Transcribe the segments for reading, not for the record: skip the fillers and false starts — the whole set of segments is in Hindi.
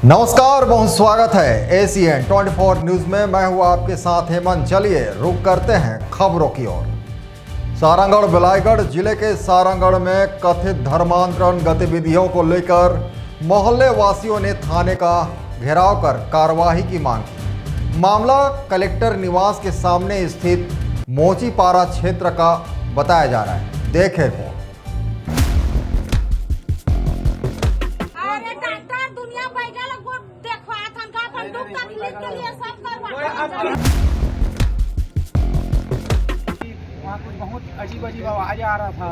नमस्कार, बहुत स्वागत है एसीएन 24 न्यूज में। मैं हूं आपके साथ हेमंत। चलिए रुक करते हैं खबरों की ओर। सारंगढ़ बिलाईगढ़ जिले के सारंगढ़ में कथित धर्मांतरण गतिविधियों को लेकर मोहल्ले वासियों ने थाने का घेराव कर कार्रवाई की मांग की। मामला कलेक्टर निवास के सामने स्थित मोचीपारा क्षेत्र का बताया जा रहा है। देखें रिपोर्ट। वहाँ कुछ बहुत अजीब आवाज आ रहा था।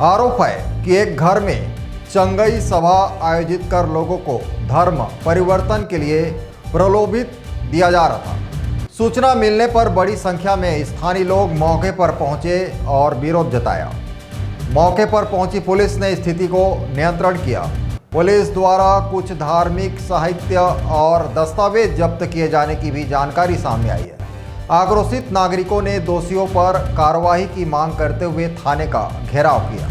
आरोप है कि एक घर में चंगई सभा आयोजित कर लोगों को धर्म परिवर्तन के लिए प्रलोभित दिया जा रहा था। सूचना मिलने पर बड़ी संख्या में स्थानीय लोग मौके पर पहुंचे और विरोध जताया। मौके पर पहुंची पुलिस ने स्थिति को नियंत्रण किया। पुलिस द्वारा कुछ धार्मिक साहित्य और दस्तावेज जब्त किए जाने की भी जानकारी सामने आई है। आक्रोशित नागरिकों ने दोषियों पर कार्रवाई की मांग करते हुए थाने का घेराव किया।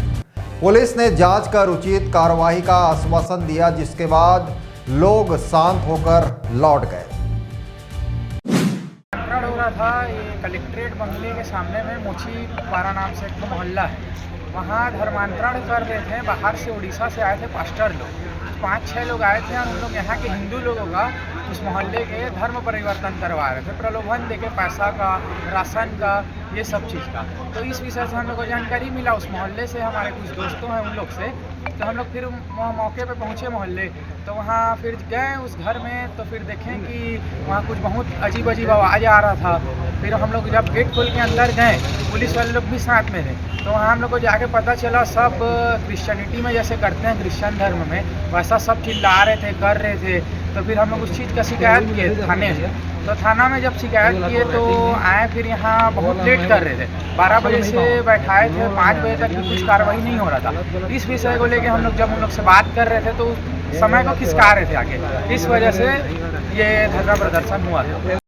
पुलिस ने जांच कर उचित कार्रवाई का आश्वासन दिया, जिसके बाद लोग शांत होकर लौट गए। हो रहा था ये कलेक्ट्रेट बंगले के सामने में मोचीपारा नाम से एक मोहल्ला है। वहाँ धर्मांतरण कर रहे थे। बाहर से उड़ीसा से आए थे पास्टर लोग, 5-6 लोग आए थे और उन लोग यहाँ के हिंदू लोगों का उस मोहल्ले के धर्म परिवर्तन करवा रहे थे, प्रलोभन देके पैसा का, राशन का, ये सब चीज़ का। तो इस विषय से हम लोग को जानकारी मिला उस मोहल्ले से, हमारे कुछ दोस्तों हैं उन लोग से। तो हम लोग फिर मौके पे पहुँचे मोहल्ले, तो वहाँ फिर गए उस घर में, तो फिर देखें कि वहाँ कुछ बहुत अजीब आवाज़ आ रहा था। फिर हम लोग जब गेट खोल के अंदर गए, पुलिस वाले लोग भी साथ में थे, तो वहाँ हम लोग को जाके पता चला सब क्रिश्चियनिटी में जैसे करते हैं क्रिश्चियन धर्म में, वैसा सब चिल्ला रहे थे, कर रहे थे। तो फिर हम लोग उस चीज़ का शिकायत किए थाने में। तो थाना में जब शिकायत किए तो आए, फिर यहाँ बहुत लेट कर रहे थे। 12 बजे से बैठाए थे, 5 बजे तक भी कुछ कार्रवाई नहीं हो रहा था। इस विषय को लेके हम लोग जब उन लोग से बात कर रहे थे तो समय को खिसका रहे थे आगे, इस वजह से ये धरना प्रदर्शन हुआ था।